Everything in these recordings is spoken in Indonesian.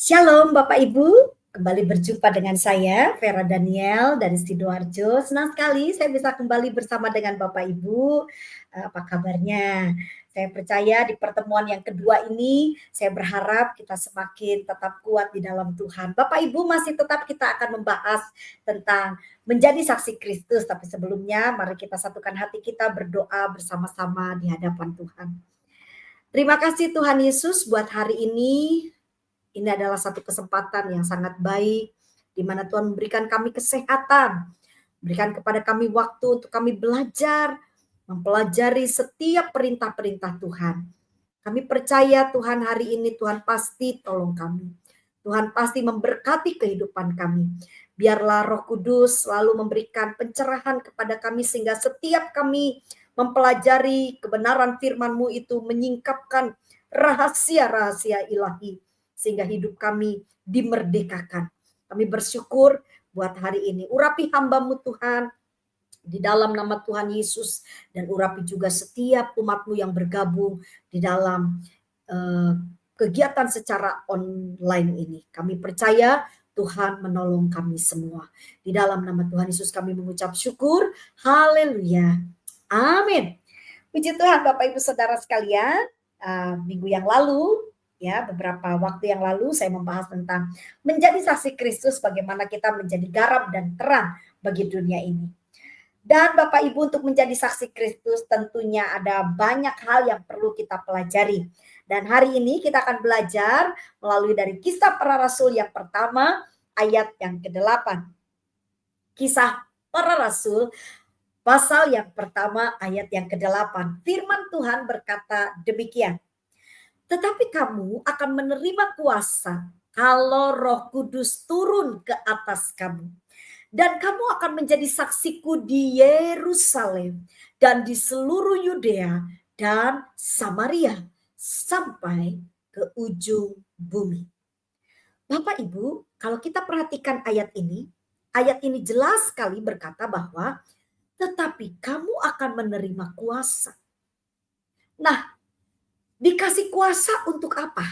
Shalom Bapak Ibu, kembali berjumpa dengan saya Vera Daniel dari Sidoarjo. Senang sekali saya bisa kembali bersama dengan Bapak Ibu. Apa kabarnya? Saya percaya di pertemuan yang kedua ini saya berharap kita semakin tetap kuat di dalam Tuhan. Bapak Ibu, masih tetap kita akan membahas tentang menjadi saksi Kristus, tapi sebelumnya mari kita satukan hati kita berdoa bersama-sama di hadapan Tuhan. Terima kasih Tuhan Yesus buat hari ini. Ini adalah satu kesempatan yang sangat baik, di mana Tuhan memberikan kami kesehatan, berikan kepada kami waktu untuk kami belajar, mempelajari setiap perintah-perintah Tuhan. Kami percaya Tuhan hari ini Tuhan pasti tolong kami. Tuhan pasti memberkati kehidupan kami. Biarlah Roh Kudus selalu memberikan pencerahan kepada kami sehingga setiap kami mempelajari kebenaran firman-Mu itu menyingkapkan rahasia-rahasia ilahi sehingga hidup kami dimerdekakan. Kami bersyukur buat hari ini. Urapi hamba-Mu Tuhan di dalam nama Tuhan Yesus, dan urapi juga setiap umat-Mu yang bergabung di dalam kegiatan secara online ini. Kami percaya Tuhan menolong kami semua. Di dalam nama Tuhan Yesus kami mengucap syukur. Haleluya. Amin. Puji Tuhan Bapak Ibu Saudara sekalian. Minggu yang lalu, ya beberapa waktu yang lalu saya membahas tentang menjadi saksi Kristus, bagaimana kita menjadi garam dan terang bagi dunia ini. Dan Bapak Ibu, untuk menjadi saksi Kristus tentunya ada banyak hal yang perlu kita pelajari. Dan hari ini kita akan belajar melalui dari Kisah Para Rasul yang pertama ayat yang ke-8. Kisah Para Rasul pasal yang pertama ayat yang ke-8. Firman Tuhan berkata demikian. Tetapi kamu akan menerima kuasa kalau Roh Kudus turun ke atas kamu. Dan kamu akan menjadi saksiku di Yerusalem dan di seluruh Yudea dan Samaria sampai ke ujung bumi. Bapak Ibu, kalau kita perhatikan ayat ini jelas sekali berkata bahwa tetapi kamu akan menerima kuasa. Nah, dikasih kuasa untuk apa?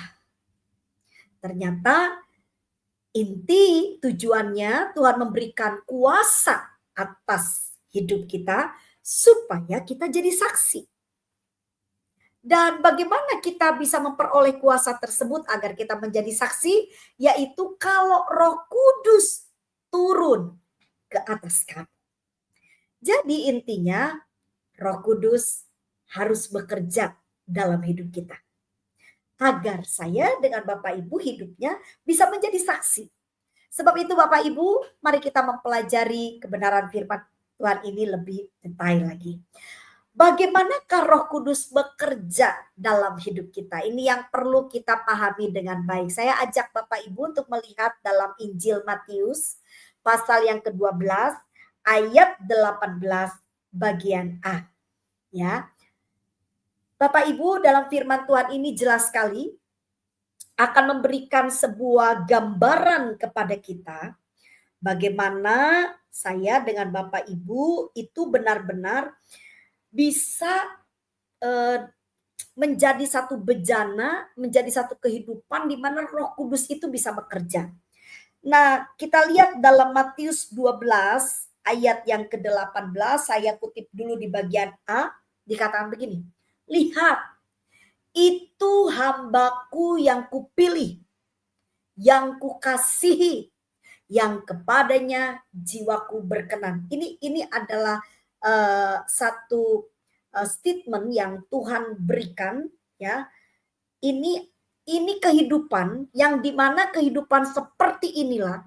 Ternyata inti tujuannya Tuhan memberikan kuasa atas hidup kita supaya kita jadi saksi. Dan bagaimana kita bisa memperoleh kuasa tersebut agar kita menjadi saksi? Yaitu kalau Roh Kudus turun ke atas kamu. Jadi intinya Roh Kudus harus bekerja dalam hidup kita. Agar saya dengan Bapak Ibu hidupnya bisa menjadi saksi. Sebab itu Bapak Ibu, mari kita mempelajari kebenaran firman Tuhan ini lebih detail lagi. Bagaimanakah Roh Kudus bekerja dalam hidup kita? Ini yang perlu kita pahami dengan baik. Saya ajak Bapak Ibu untuk melihat dalam Injil Matius pasal yang ke-12 ayat 18 bagian A. Ya. Bapak Ibu, dalam firman Tuhan ini jelas sekali akan memberikan sebuah gambaran kepada kita bagaimana saya dengan Bapak Ibu itu benar-benar bisa menjadi satu bejana, menjadi satu kehidupan di mana Roh Kudus itu bisa bekerja. Nah, kita lihat dalam Matius 12 ayat yang ke-18, saya kutip dulu di bagian A, dikatakan begini. Lihat, itu hambaku yang kupilih, yang kukasihi, yang kepadanya jiwaku berkenan. Ini adalah satu statement yang Tuhan berikan, ya. Ini kehidupan yang dimana kehidupan seperti inilah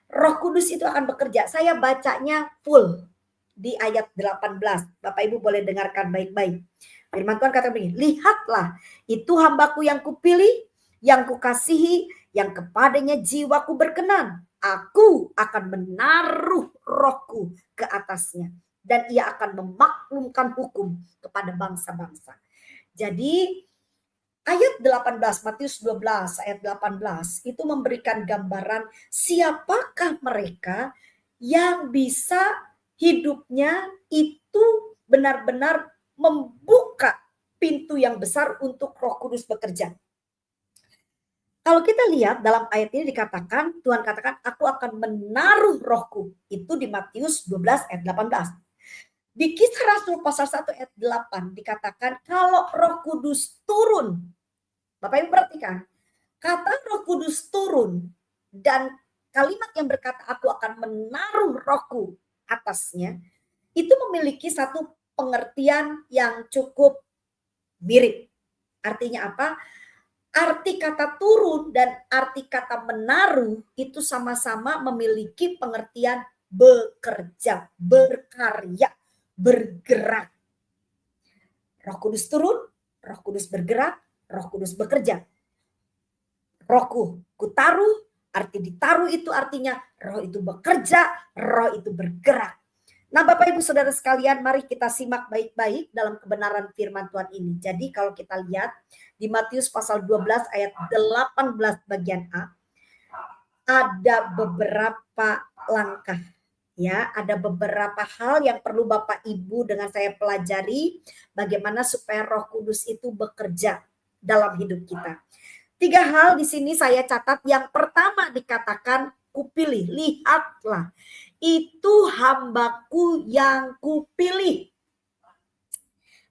Roh Kudus itu akan bekerja. Saya bacanya full di ayat 18. Bapak Ibu boleh dengarkan baik-baik. Firman Tuhan kata begini, lihatlah itu hambaku yang kupilih, yang kukasihi, yang kepadanya jiwaku berkenan. Aku akan menaruh rohku ke atasnya. Dan ia akan memaklumkan hukum kepada bangsa-bangsa. Jadi ayat 18, Matius 12 ayat 18 itu memberikan gambaran siapakah mereka yang bisa hidupnya itu benar-benar membuka pintu yang besar untuk Roh Kudus bekerja. Kalau kita lihat dalam ayat ini dikatakan, Tuhan katakan, aku akan menaruh rohku. Itu di Matius 12 ayat 18. Di Kisah Rasul pasal 1 ayat 8 dikatakan, kalau Roh Kudus turun. Bapak Ibu perhatikan, kata Roh Kudus turun dan kalimat yang berkata aku akan menaruh rohku atasnya, itu memiliki satu pengertian yang cukup mirip. Artinya apa? Arti kata turun dan arti kata menaruh itu sama-sama memiliki pengertian bekerja, berkarya, bergerak. Roh Kudus turun, Roh Kudus bergerak, Roh Kudus bekerja. Rohku kutaruh, arti ditaruh itu artinya roh itu bekerja, roh itu bergerak. Nah, Bapak Ibu Saudara sekalian, mari kita simak baik-baik dalam kebenaran firman Tuhan ini. Jadi kalau kita lihat di Matius pasal 12 ayat 18 bagian A, ada beberapa langkah ya, ada beberapa hal yang perlu Bapak Ibu dengan saya pelajari bagaimana supaya Roh Kudus itu bekerja dalam hidup kita. 3 hal di sini saya catat. Yang pertama dikatakan kupilih, lihatlah itu hambaku yang kupilih.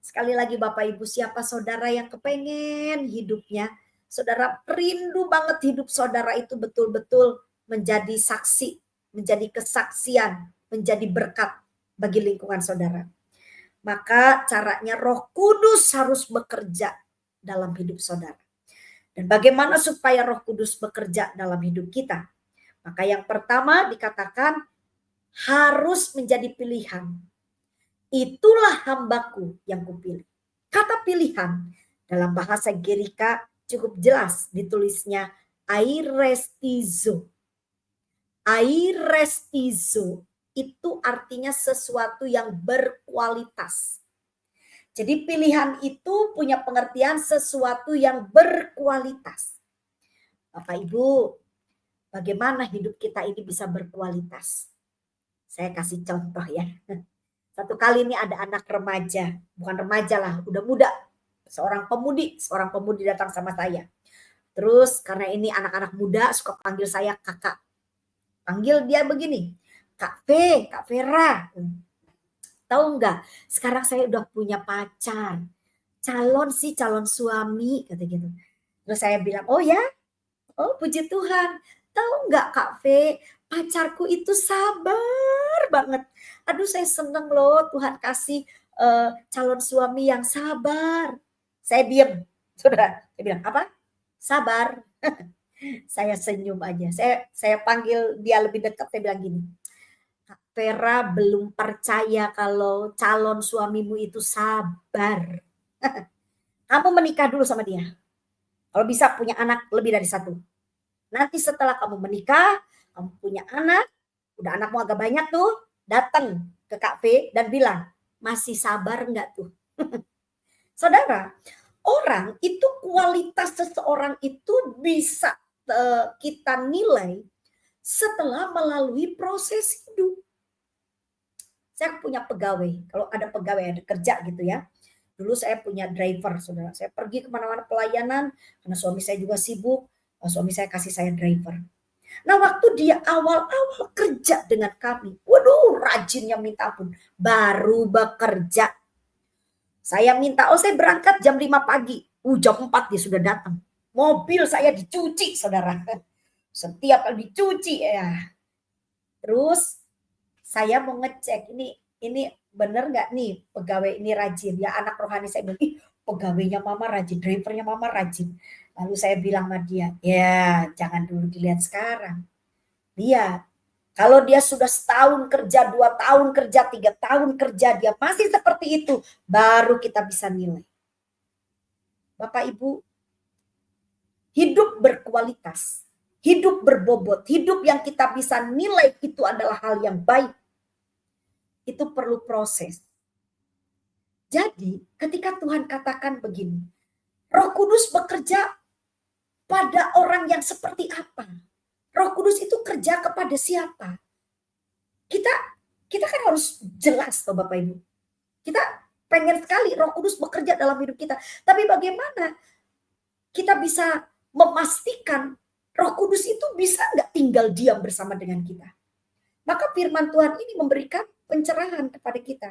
Sekali lagi Bapak Ibu, siapa saudara yang kepengen hidupnya, saudara rindu banget hidup saudara itu betul-betul menjadi saksi, menjadi kesaksian, menjadi berkat bagi lingkungan saudara. Maka caranya Roh Kudus harus bekerja dalam hidup saudara. Dan bagaimana supaya Roh Kudus bekerja dalam hidup kita? Maka yang pertama dikatakan harus menjadi pilihan. Itulah hambaku yang kupilih. Kata pilihan dalam bahasa Girika cukup jelas ditulisnya airestizo. Airestizo itu artinya sesuatu yang berkualitas. Jadi pilihan itu punya pengertian sesuatu yang berkualitas. Bapak Ibu, bagaimana hidup kita ini bisa berkualitas? Saya kasih contoh ya. Satu kali ini ada anak remaja, bukan remaja lah, udah muda. Seorang pemudi datang sama saya. Terus karena ini anak-anak muda suka panggil saya kakak. Panggil dia begini, Kak V, Kak Vera. Tahu nggak? Sekarang saya udah punya pacar. Calon suami, kata gitu. Terus saya bilang, oh ya? Oh puji Tuhan. Tahu nggak Kak V, pacarku itu sabar banget. Aduh saya seneng loh Tuhan kasih calon suami yang sabar. Saya diem, saudara. Saya bilang apa? Sabar. Saya senyum aja. Saya panggil dia lebih dekat. Saya bilang gini, Kak Vera belum percaya kalau calon suamimu itu sabar. Kamu menikah dulu sama dia. Kalau bisa punya anak lebih dari satu. Nanti setelah kamu menikah, kamu punya anak, udah anakmu agak banyak tuh, datang ke Kak V dan bilang, masih sabar enggak tuh? Saudara, orang itu kualitas seseorang itu bisa kita nilai setelah melalui proses hidup. Saya punya pegawai, kalau ada pegawai ada kerja gitu ya. Dulu saya punya driver, saudara. Saya pergi kemana-mana pelayanan, karena suami saya juga sibuk, suami saya kasih saya driver. Nah waktu dia awal-awal kerja dengan kami, waduh rajinnya minta ampun, baru bekerja. Saya minta, saya berangkat jam 5 pagi, jam 4 dia sudah datang. Mobil saya dicuci, saudara. Setiap kali dicuci ya. Terus saya mau ngecek ini bener nggak nih pegawai ini rajin ya, anak rohani saya bilang, pegawainya mama rajin, drivernya mama rajin. Lalu saya bilang sama dia, ya jangan dulu dilihat sekarang, lihat kalau dia sudah setahun kerja, 2 tahun kerja, 3 tahun kerja, dia masih seperti itu, baru kita bisa nilai. Bapak Ibu, hidup berkualitas, hidup berbobot, hidup yang kita bisa nilai itu adalah hal yang baik. Itu perlu proses. Jadi ketika Tuhan katakan begini, Roh Kudus bekerja pada orang yang seperti apa? Roh Kudus itu kerja kepada siapa? Kita kan harus jelas toh Bapak Ibu. Kita pengen sekali Roh Kudus bekerja dalam hidup kita. Tapi bagaimana kita bisa memastikan Roh Kudus itu bisa nggak tinggal diam bersama dengan kita. Maka firman Tuhan ini memberikan pencerahan kepada kita.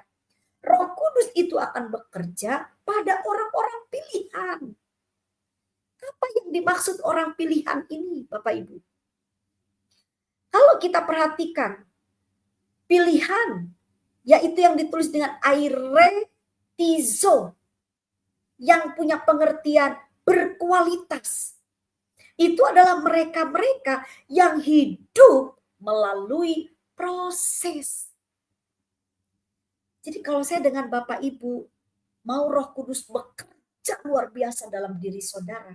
Roh Kudus itu akan bekerja pada orang-orang pilihan. Apa yang dimaksud orang pilihan ini, Bapak Ibu? Kalau kita perhatikan, pilihan, yaitu yang ditulis dengan airetizo, yang punya pengertian berkualitas. Itu adalah mereka-mereka yang hidup melalui proses. Jadi kalau saya dengan Bapak Ibu mau Roh Kudus bekerja luar biasa dalam diri saudara,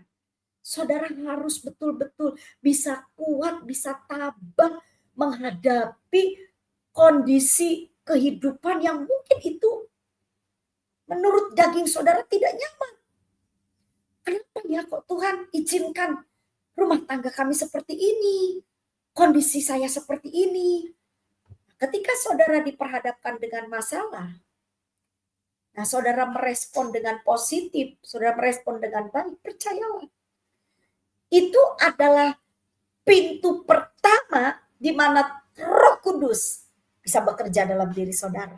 saudara harus betul-betul bisa kuat, bisa tabah menghadapi kondisi kehidupan yang mungkin itu menurut daging saudara tidak nyaman. Kenapa ya kok Tuhan izinkan rumah tangga kami seperti ini, kondisi saya seperti ini. Ketika saudara diperhadapkan dengan masalah, nah saudara merespon dengan positif, saudara merespon dengan baik, percayalah. Itu adalah pintu pertama di mana Roh Kudus bisa bekerja dalam diri saudara.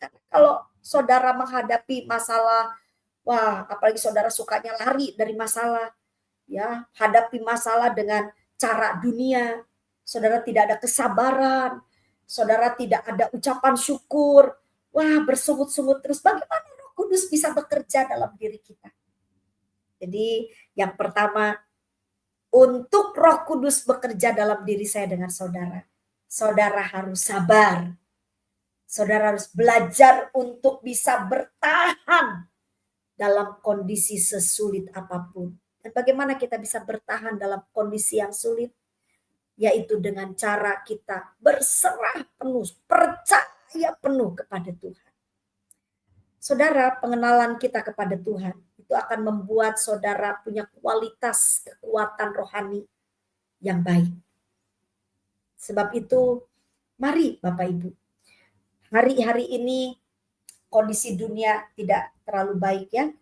Karena kalau saudara menghadapi masalah, wah apalagi saudara sukanya lari dari masalah, ya hadapi masalah dengan cara dunia, saudara tidak ada kesabaran, saudara tidak ada ucapan syukur, wah bersungut-sungut terus, bagaimana Roh Kudus bisa bekerja dalam diri kita? Jadi yang pertama, untuk Roh Kudus bekerja dalam diri saya dengan saudara, saudara harus sabar, saudara harus belajar untuk bisa bertahan dalam kondisi sesulit apapun. Dan bagaimana kita bisa bertahan dalam kondisi yang sulit? Yaitu dengan cara kita berserah penuh, percaya penuh kepada Tuhan. Saudara, pengenalan kita kepada Tuhan itu akan membuat saudara punya kualitas kekuatan rohani yang baik. Sebab itu, mari Bapak Ibu, hari-hari ini kondisi dunia tidak terlalu baik ya.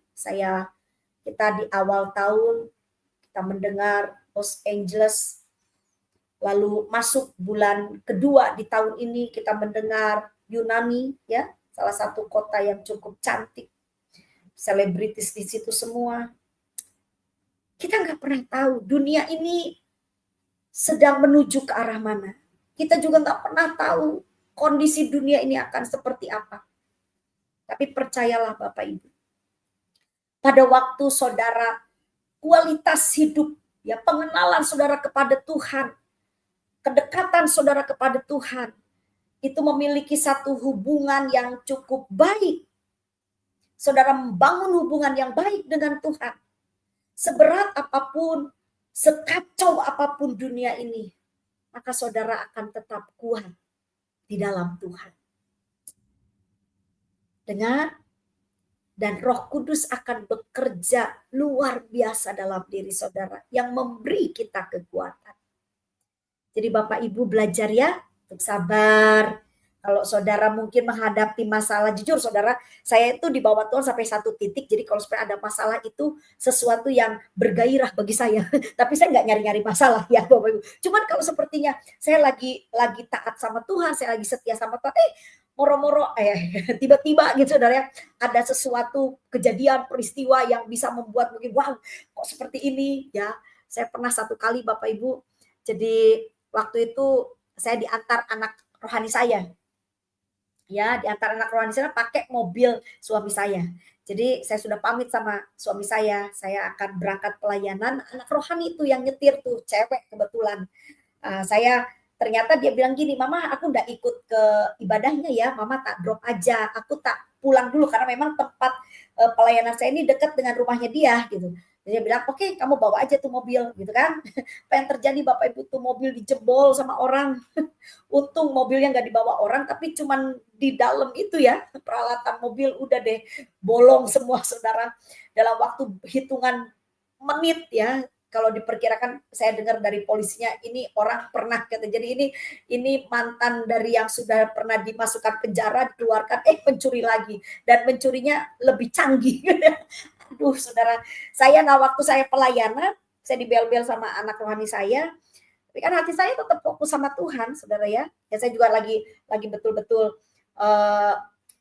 Kita di awal tahun kita mendengar Los Angeles, lalu masuk bulan kedua di tahun ini kita mendengar Yunani ya, salah satu kota yang cukup cantik, selebritis di situ semua. Kita nggak pernah tahu dunia ini sedang menuju ke arah mana. Kita juga nggak pernah tahu kondisi dunia ini akan seperti apa. Tapi percayalah Bapak Ibu, pada waktu saudara kualitas hidup, ya pengenalan saudara kepada Tuhan, kedekatan saudara kepada Tuhan, itu memiliki satu hubungan yang cukup baik. Saudara membangun hubungan yang baik dengan Tuhan. Seberat apapun, sekacau apapun dunia ini, maka saudara akan tetap kuat di dalam Tuhan. Dengar, dan Roh Kudus akan bekerja luar biasa dalam diri saudara yang memberi kita kekuatan. Jadi Bapak Ibu belajar ya untuk sabar. Kalau saudara mungkin menghadapi masalah, jujur saudara, saya itu di bawah Tuhan sampai satu titik. Jadi kalau supaya ada masalah itu sesuatu yang bergairah bagi saya. Tapi saya nggak nyari-nyari masalah ya Bapak Ibu. Cuman kalau sepertinya saya lagi taat sama Tuhan, saya lagi setia sama Tuhan, moro-moro tiba-tiba gitu saudara ya, ada sesuatu kejadian peristiwa yang bisa membuat mungkin wow kok seperti ini ya. Saya pernah satu kali Bapak Ibu, jadi waktu itu saya diantar anak rohani saya. Ya, diantar anak rohani saya pakai mobil suami saya. Jadi saya sudah pamit sama suami saya akan berangkat pelayanan, anak rohani itu yang nyetir tuh, cewek kebetulan. Saya ternyata dia bilang gini, "Mama, aku nggak ikut ke ibadahnya ya, Mama tak drop aja, aku tak pulang dulu," karena memang tempat pelayanan saya ini dekat dengan rumahnya dia gitu. Dia bilang, "Oke, kamu bawa aja tuh mobil," gitu kan. Apa yang terjadi Bapak Ibu, tuh mobil dijebol sama orang. Untung mobilnya nggak dibawa orang, tapi cuman di dalam itu ya, peralatan mobil udah deh bolong semua saudara. Dalam waktu hitungan menit ya, kalau diperkirakan saya dengar dari polisinya ini orang pernah kata, jadi ini mantan dari yang sudah pernah dimasukkan penjara, dikeluarkan pencuri lagi, dan mencurinya lebih canggih. Aduh saudara, saya waktu saya pelayanan, saya dibel-bel sama anak rohani saya, tapi kan hati saya tetap fokus sama Tuhan saudara ya. Ya saya juga lagi betul-betul,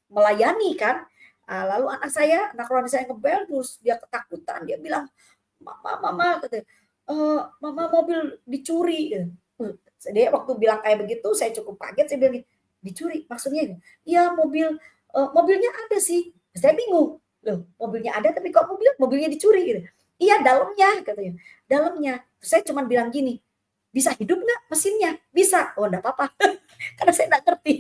melayani kan. Lalu anak rohani saya ngebel, terus dia ketakutan, dia bilang, "Mama," katanya, "Mama mobil dicuri," gitu. Dia waktu bilang kayak begitu saya cukup kaget, saya bilang, "Dicuri maksudnya?" "Iya mobilnya ada sih." Saya bingung, "Loh mobilnya ada tapi kok mobilnya dicuri?" Gitu. "Iya dalamnya," katanya, "dalamnya." Saya cuman bilang gini, "Bisa hidup nggak mesinnya?" "Bisa." "Oh nggak apa-apa." Karena saya nggak ngerti.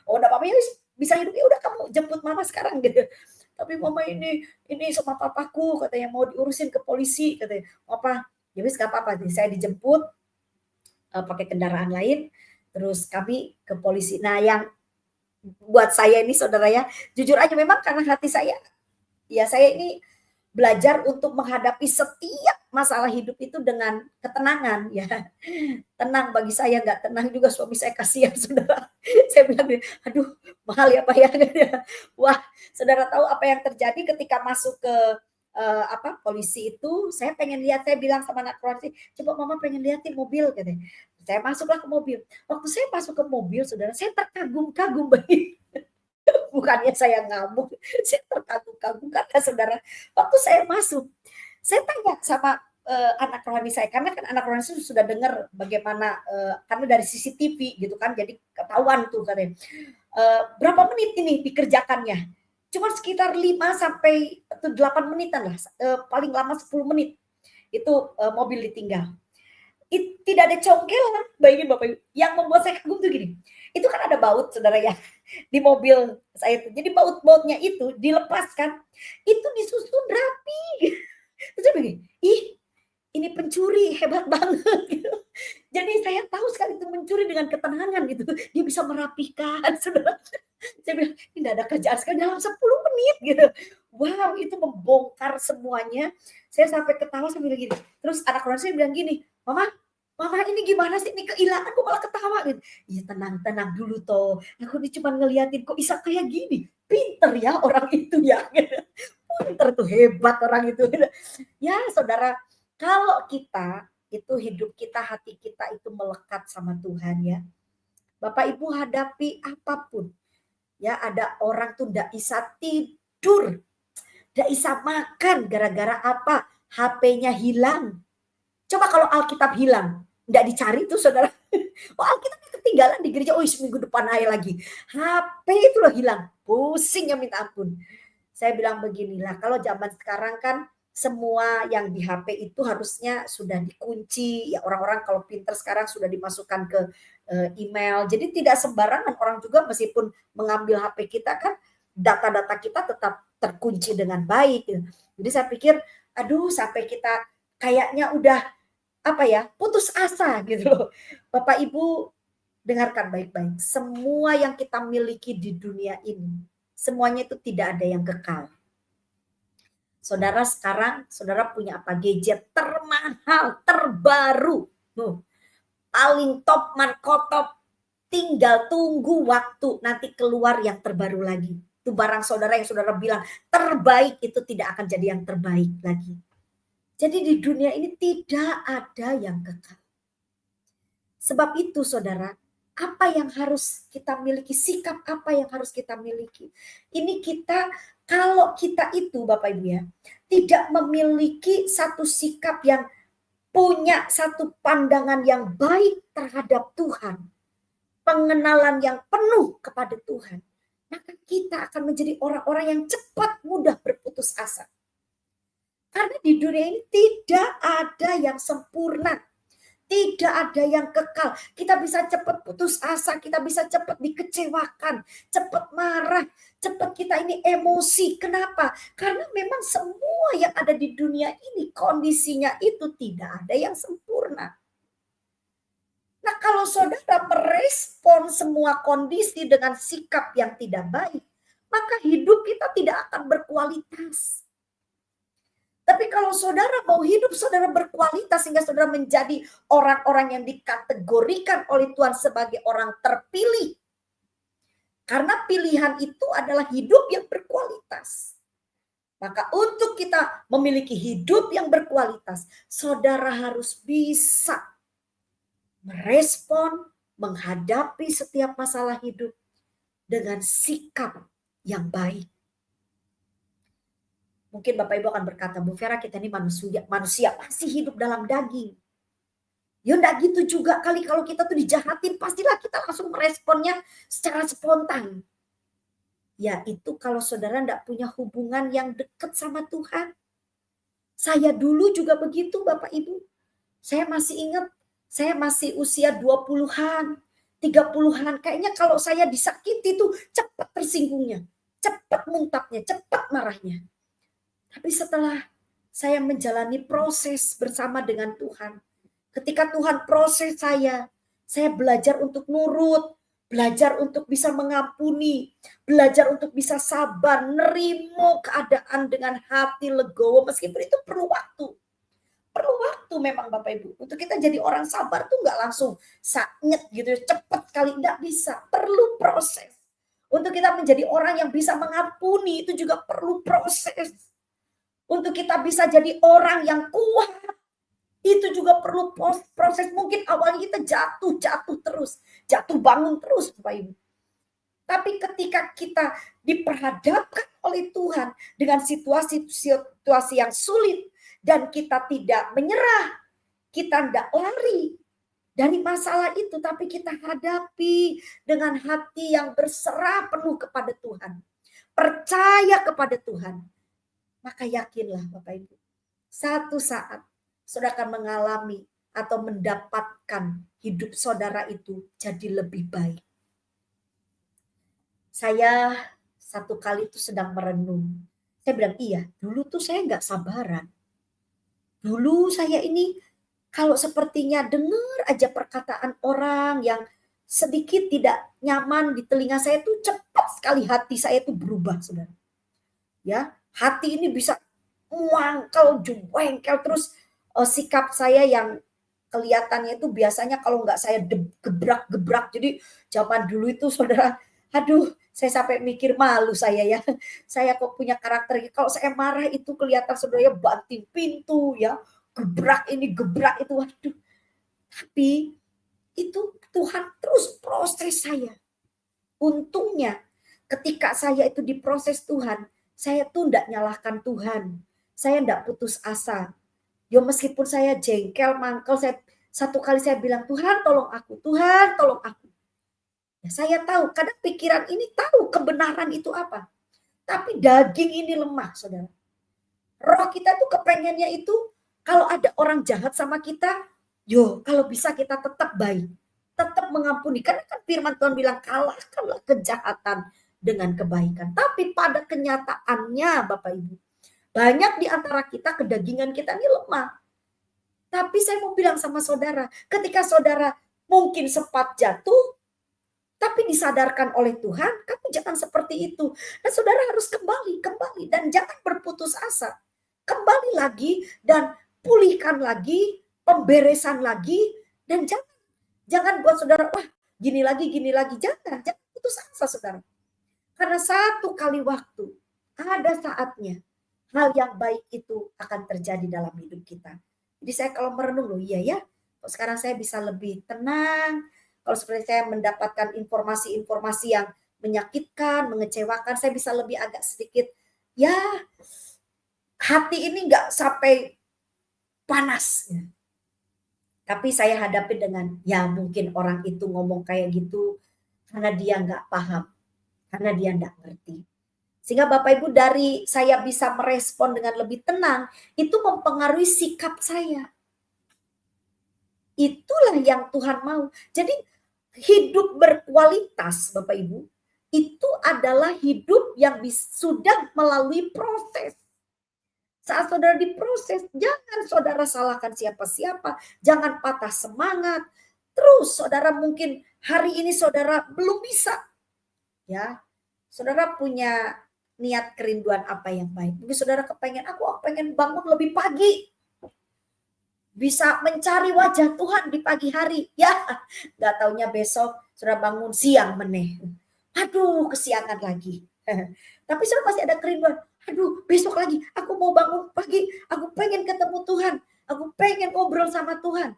"Oh nggak apa-apa ya wis bisa hidup, ya udah kamu jemput mama sekarang," gitu. "Tapi mama ini sama papaku," katanya, "mau diurusin ke polisi," katanya. "Apa?" "Ya wis nggak apa-apa." Jadi saya dijemput, pakai kendaraan lain, terus kami ke polisi. Nah yang buat saya ini saudara ya, jujur aja memang karena hati saya, ya saya ini belajar untuk menghadapi setiap masalah hidup itu dengan ketenangan ya. Tenang bagi saya, nggak tenang juga suami saya kasihan saudara. Saya bilang gini, "Aduh mahal ya Pak ya." Wah saudara tahu apa yang terjadi ketika masuk ke, polisi itu, saya pengen lihat, saya bilang sama anak polisi, "Coba mama pengen lihatin mobil," katanya. Saya masuklah ke mobil. Waktu saya masuk ke mobil saudara, saya terkagum-kagum bukannya saya ngamuk, saya terkagum-kagum karena saudara, waktu saya masuk, saya tanya sama, anak rohani saya, karena kan anak rohani saya sudah dengar bagaimana, karena dari CCTV gitu kan, jadi ketahuan tuh katanya, "Berapa menit ini dikerjakannya?" Cuma sekitar 5 sampai 8 menitan lah, paling lama 10 menit, itu, mobil ditinggal. Tidak ada congkelan, bayangin Bapak Ibu, yang membuat saya kagum tuh gini, itu kan ada baut saudara ya, di mobil saya itu. Jadi baut-bautnya itu dilepaskan, itu disusun rapi. Terus saya begini, "Ih, ini pencuri hebat banget," gitu. Jadi saya tahu sekali itu mencuri dengan ketenangan gitu, dia bisa merapihkan saudara. Saya bilang, "Ini nggak ada kerjaan sekali dalam 10 menit," gitu. Wow, itu membongkar semuanya. Saya sampai ketawa saya bilang gini, terus anak keluarga saya bilang gini, "Mama Mama ini gimana sih? Ini kehilangan kok malah ketawa," gitu. "Iya tenang tenang dulu toh, aku ini cuma ngeliatin kok bisa kayak gini, pinter ya orang itu ya," gitu. Pinter tuh, hebat orang itu gitu. Ya saudara, kalau kita itu hidup kita, hati kita itu melekat sama Tuhan ya, Bapak Ibu hadapi apapun, ya ada orang tuh ndak bisa tidur, ndak bisa makan gara-gara apa? HP-nya hilang. Coba kalau Alkitab hilang, ndak dicari tuh saudara. Oh Alkitab ketinggalan di gereja, oh seminggu depan aja lagi. HP itu loh hilang, pusing ya minta ampun. Saya bilang beginilah, kalau zaman sekarang kan semua yang di HP itu harusnya sudah dikunci, ya orang-orang kalau pinter sekarang sudah dimasukkan ke, email. Jadi tidak sembarangan orang juga meskipun mengambil HP kita kan data-data kita tetap terkunci dengan baik gitu. Jadi saya pikir, aduh sampai kita kayaknya udah, apa ya, putus asa gitu loh. Bapak Ibu dengarkan baik-baik, semua yang kita miliki di dunia ini, semuanya itu tidak ada yang kekal. Saudara sekarang, saudara punya apa? Gadget termahal, terbaru, paling top, markotop, tinggal tunggu waktu nanti keluar yang terbaru lagi. Itu barang saudara yang saudara bilang terbaik itu tidak akan jadi yang terbaik lagi. Jadi di dunia ini tidak ada yang kekal. Sebab itu saudara, apa yang harus kita miliki, sikap apa yang harus kita miliki. Ini kita, kalau kita itu Bapak Ibu ya, tidak memiliki satu sikap yang punya satu pandangan yang baik terhadap Tuhan, pengenalan yang penuh kepada Tuhan, maka kita akan menjadi orang-orang yang cepat mudah berputus asa. Karena di dunia ini tidak ada yang sempurna. Tidak ada yang kekal. Kita bisa cepat putus asa, kita bisa cepat dikecewakan, cepat marah, cepat kita ini emosi. Kenapa? Karena memang semua yang ada di dunia ini kondisinya itu tidak ada yang sempurna. Nah, kalau saudara merespon semua kondisi dengan sikap yang tidak baik, maka hidup kita tidak akan berkualitas. Tapi kalau saudara mau hidup saudara berkualitas sehingga saudara menjadi orang-orang yang dikategorikan oleh Tuhan sebagai orang terpilih. Karena pilihan itu adalah hidup yang berkualitas. Maka untuk kita memiliki hidup yang berkualitas, saudara harus bisa merespon, menghadapi setiap masalah hidup dengan sikap yang baik. Mungkin Bapak Ibu akan berkata, Bu Vera, kita ini manusia pasti hidup dalam daging. Ya enggak gitu juga kali, kalau kita tuh dijahatin pastilah kita langsung meresponnya secara spontan. Ya itu kalau saudara enggak punya hubungan yang dekat sama Tuhan. Saya dulu juga begitu Bapak Ibu. Saya masih ingat, saya masih usia 20-an, 30-an. Kayaknya kalau saya disakiti tuh cepat tersinggungnya, cepat muntapnya, cepat marahnya. Tapi setelah saya menjalani proses bersama dengan Tuhan, ketika Tuhan proses saya belajar untuk nurut, belajar untuk bisa mengampuni, belajar untuk bisa sabar, nerimo keadaan dengan hati legowo, meskipun itu perlu waktu. Perlu waktu memang Bapak Ibu. Untuk kita jadi orang sabar tuh nggak langsung saknyet gitu, cepat kali, nggak bisa. Perlu proses. Untuk kita menjadi orang yang bisa mengampuni itu juga perlu proses. Untuk kita bisa jadi orang yang kuat, itu juga perlu proses. Mungkin awalnya kita jatuh terus, jatuh bangun terus Bapak Ibu. Tapi ketika kita diperhadapkan oleh Tuhan dengan situasi yang sulit dan kita tidak menyerah, kita tidak lari dari masalah itu, tapi kita hadapi dengan hati yang berserah penuh kepada Tuhan, percaya kepada Tuhan. Maka yakinlah Bapak Ibu, satu saat saudara akan mengalami atau mendapatkan hidup saudara itu jadi lebih baik. Saya satu kali itu sedang merenung. Saya bilang, iya dulu tuh saya nggak sabaran. Dulu saya ini kalau sepertinya dengar aja perkataan orang yang sedikit tidak nyaman di telinga saya tuh cepat sekali hati saya tuh berubah saudara. Ya, hati ini bisa muangkel, jengkel, terus sikap saya yang kelihatannya itu biasanya kalau nggak saya gebrak-gebrak. Jadi zaman dulu itu saudara, aduh saya sampai mikir malu saya ya. Saya kok punya karakter, kalau saya marah itu kelihatan saudara banting pintu ya, gebrak ini gebrak itu, waduh. Tapi itu Tuhan terus proses saya. Untungnya ketika saya itu diproses Tuhan, saya tuh enggak nyalahkan Tuhan. Saya enggak putus asa. Ya meskipun saya jengkel, mangkel, satu kali saya bilang, Tuhan tolong aku, Tuhan tolong aku. Ya, saya tahu, kadang pikiran ini tahu kebenaran itu apa. Tapi daging ini lemah, saudara. Roh kita tuh kepengennya itu, kalau ada orang jahat sama kita, kalau bisa kita tetap baik. Tetap mengampuni. Karena kan firman Tuhan bilang, kalahkanlah kejahatan dengan kebaikan. Tapi pada kenyataannya Bapak Ibu, banyak di antara kita, kedagingan kita ini lemah. Tapi saya mau bilang sama saudara, ketika saudara mungkin sempat jatuh, tapi disadarkan oleh Tuhan, kamu jangan seperti itu. Dan saudara harus kembali dan jangan berputus asa. Kembali lagi dan pulihkan lagi, pemberesan lagi, dan jangan buat saudara, wah gini lagi, jangan putus asa saudara. Karena satu kali waktu, ada saatnya, hal yang baik itu akan terjadi dalam hidup kita. Jadi saya kalau merenung, loh iya ya, sekarang saya bisa lebih tenang. Kalau seperti saya mendapatkan informasi-informasi yang menyakitkan, mengecewakan, saya bisa lebih agak sedikit, ya hati ini nggak sampai panas. Tapi saya hadapi dengan, ya mungkin orang itu ngomong kayak gitu karena dia nggak paham, karena dia nggak ngerti. Sehingga Bapak Ibu, dari saya bisa merespon dengan lebih tenang, itu mempengaruhi sikap saya. Itulah yang Tuhan mau. Jadi hidup berkualitas Bapak Ibu, itu adalah hidup yang sudah melalui proses. Saat saudara diproses, jangan saudara salahkan siapa-siapa, jangan patah semangat. Terus saudara mungkin hari ini saudara belum bisa. Ya, saudara punya niat kerinduan apa yang baik. Mungkin saudara kepengen, aku pengen bangun lebih pagi. Bisa mencari wajah Tuhan di pagi hari. Ya, gak taunya besok saudara bangun siang meneh. Aduh, kesiangan lagi. Tapi saudara masih ada kerinduan. Aduh, besok lagi aku mau bangun pagi, aku pengen ketemu Tuhan, aku pengen ngobrol sama Tuhan.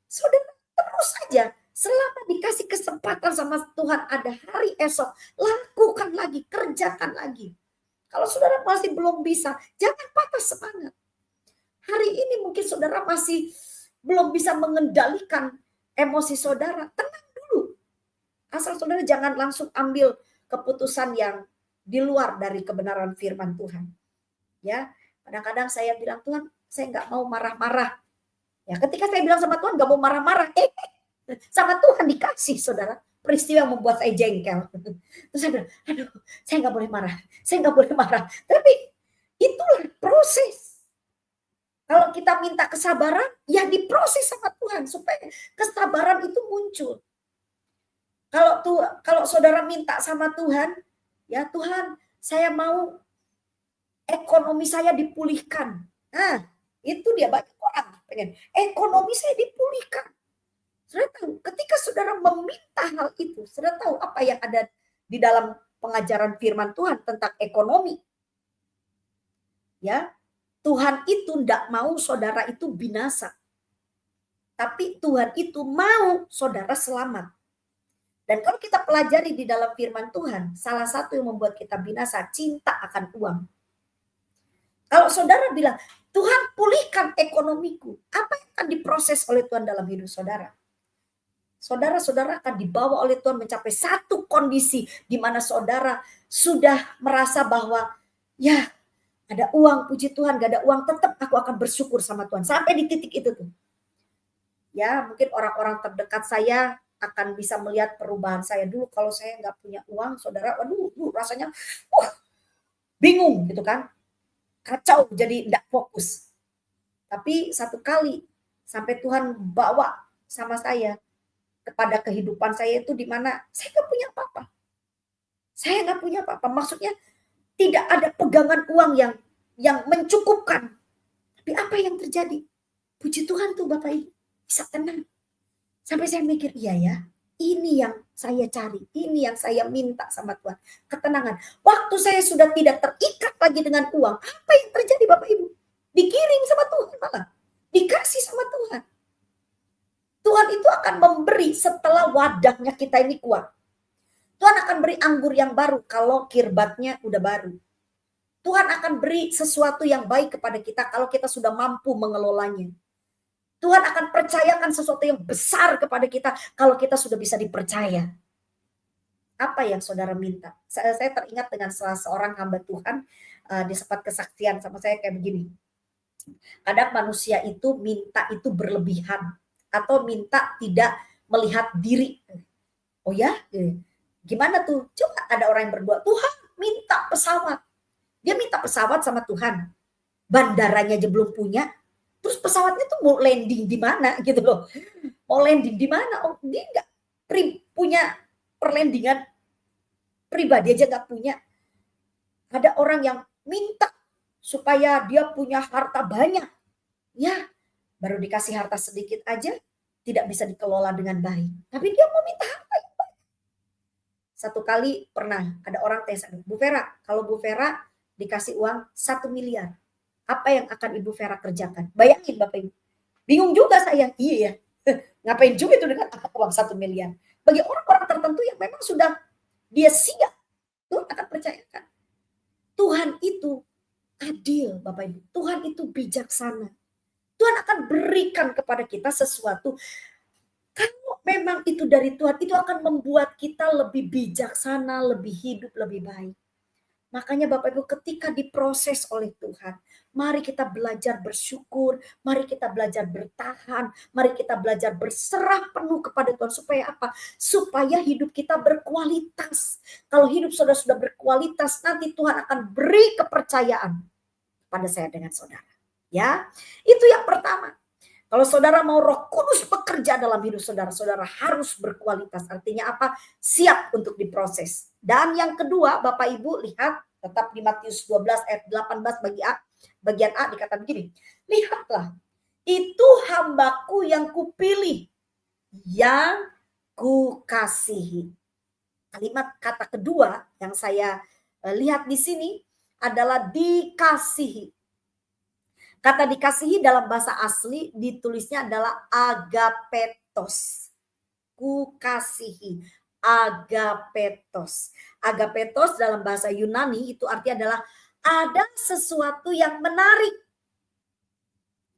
Saudara, terus saja selama dikasih kesempatan sama Tuhan ada hari esok, lakukan lagi, kerjakan lagi. Kalau saudara masih belum bisa, jangan patah semangat. Hari ini mungkin saudara masih belum bisa mengendalikan emosi saudara, tenang dulu. Asal saudara jangan langsung ambil keputusan yang di luar dari kebenaran firman Tuhan. Ya, kadang-kadang saya bilang, Tuhan, saya nggak mau marah-marah. Ya, ketika saya bilang sama Tuhan nggak mau marah-marah, sama Tuhan dikasih, saudara, peristiwa yang membuat saya jengkel. Terus saya bilang, aduh, saya nggak boleh marah, saya nggak boleh marah. Tapi itulah proses. Kalau kita minta kesabaran, ya diproses sama Tuhan supaya kesabaran itu muncul. Kalau saudara minta sama Tuhan, ya Tuhan, saya mau ekonomi saya dipulihkan. Nah, itu dia banyak orang pengen ekonomi saya dipulihkan. Saudara tahu, ketika saudara meminta hal itu, saudara tahu apa yang ada di dalam pengajaran firman Tuhan tentang ekonomi. Ya, Tuhan itu tidak mau saudara itu binasa. Tapi Tuhan itu mau saudara selamat. Dan kalau kita pelajari di dalam firman Tuhan, salah satu yang membuat kita binasa, cinta akan uang. Kalau saudara bilang, Tuhan pulihkan ekonomiku, apa yang akan diproses oleh Tuhan dalam hidup saudara? Saudara-saudara akan dibawa oleh Tuhan mencapai satu kondisi di mana saudara sudah merasa bahwa, ya ada uang, puji Tuhan, gak ada uang, tetap aku akan bersyukur sama Tuhan. Sampai di titik itu tuh. Ya, mungkin orang-orang terdekat saya akan bisa melihat perubahan saya dulu. Kalau saya nggak punya uang, saudara, waduh, rasanya bingung gitu kan. Kacau, jadi nggak fokus. Tapi satu kali sampai Tuhan bawa sama saya kepada kehidupan saya itu di mana saya nggak punya apa-apa. Saya nggak punya apa-apa. Maksudnya tidak ada pegangan uang yang mencukupkan. Tapi apa yang terjadi? Puji Tuhan tuh Bapak Ibu, bisa tenang. Sampai saya mikir, iya ya, ini yang saya cari, ini yang saya minta sama Tuhan. Ketenangan. Waktu saya sudah tidak terikat lagi dengan uang, apa yang terjadi Bapak Ibu? Dikirim sama Tuhan malah. Dikasih sama Tuhan. Tuhan itu akan memberi setelah wadahnya kita ini kuat. Tuhan akan beri anggur yang baru kalau kirbatnya udah baru. Tuhan akan beri sesuatu yang baik kepada kita kalau kita sudah mampu mengelolanya. Tuhan akan percayakan sesuatu yang besar kepada kita kalau kita sudah bisa dipercaya. Apa yang saudara minta? Saya teringat dengan salah seorang hamba Tuhan di sempat kesaksian sama saya kayak begini. Kadang manusia itu minta itu berlebihan atau minta tidak melihat diri. Oh ya? Gimana tuh? Coba ada orang yang berdoa, Tuhan minta pesawat. Dia minta pesawat sama Tuhan. Bandaranya aja belum punya. Terus pesawatnya tuh mau landing di mana gitu loh. Mau landing di mana? Oh, dia nggak punya perlandingan pribadi aja nggak punya. Ada orang yang minta supaya dia punya harta banyak. Ya, baru dikasih harta sedikit aja tidak bisa dikelola dengan baik. Tapi dia mau minta harta yang banyak. Satu kali pernah ada orang tanya, Bu Vera, kalau Bu Vera dikasih uang 1 miliar, apa yang akan Ibu Vera kerjakan? Bayangin Bapak Ibu. Bingung juga saya. Iya ya. Ngapain juga itu dengan uang 1 miliar? Bagi orang-orang tertentu yang memang sudah dia siap, Tuhan akan percayakan. Tuhan itu adil Bapak Ibu. Tuhan itu bijaksana. Tuhan akan berikan kepada kita sesuatu. Kalau memang itu dari Tuhan, itu akan membuat kita lebih bijaksana, lebih hidup, lebih baik. Makanya Bapak Ibu ketika diproses oleh Tuhan, mari kita belajar bersyukur, mari kita belajar bertahan, mari kita belajar berserah penuh kepada Tuhan. Supaya apa? Supaya hidup kita berkualitas. Kalau hidup saudara sudah berkualitas, nanti Tuhan akan beri kepercayaan pada saya dengan saudara. Ya, itu yang pertama. Kalau saudara mau Roh Kudus bekerja dalam hidup saudara, saudara harus berkualitas. Artinya apa? Siap untuk diproses. Dan yang kedua, Bapak Ibu lihat, tetap di Matius 12 ayat 18 bagian A dikatakan begini. Lihatlah, itu hambaku yang kupilih, yang kukasihi. Kalimat kata kedua yang saya lihat di sini adalah dikasihi. Kata dikasihi dalam bahasa asli ditulisnya adalah agapetos. Kukasihi. Agapetos. Agapetos dalam bahasa Yunani itu artinya adalah ada sesuatu yang menarik.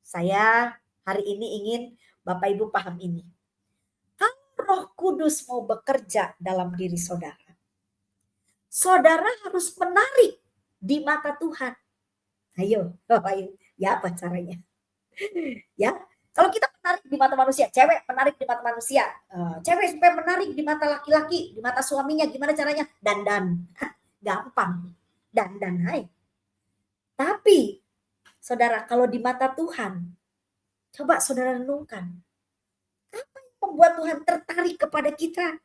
Saya hari ini ingin Bapak Ibu paham ini. Kalau Roh Kudus mau bekerja dalam diri saudara, saudara harus menarik di mata Tuhan. Ayo, ya apa caranya? Ya, kalau kita menarik di mata manusia, cewek menarik di mata manusia, cewek supaya menarik di mata laki-laki, di mata suaminya, gimana caranya? Dandan, gampang, dandan, hai. Tapi, saudara, kalau di mata Tuhan, coba saudara renungkan, apa yang membuat Tuhan tertarik kepada kita?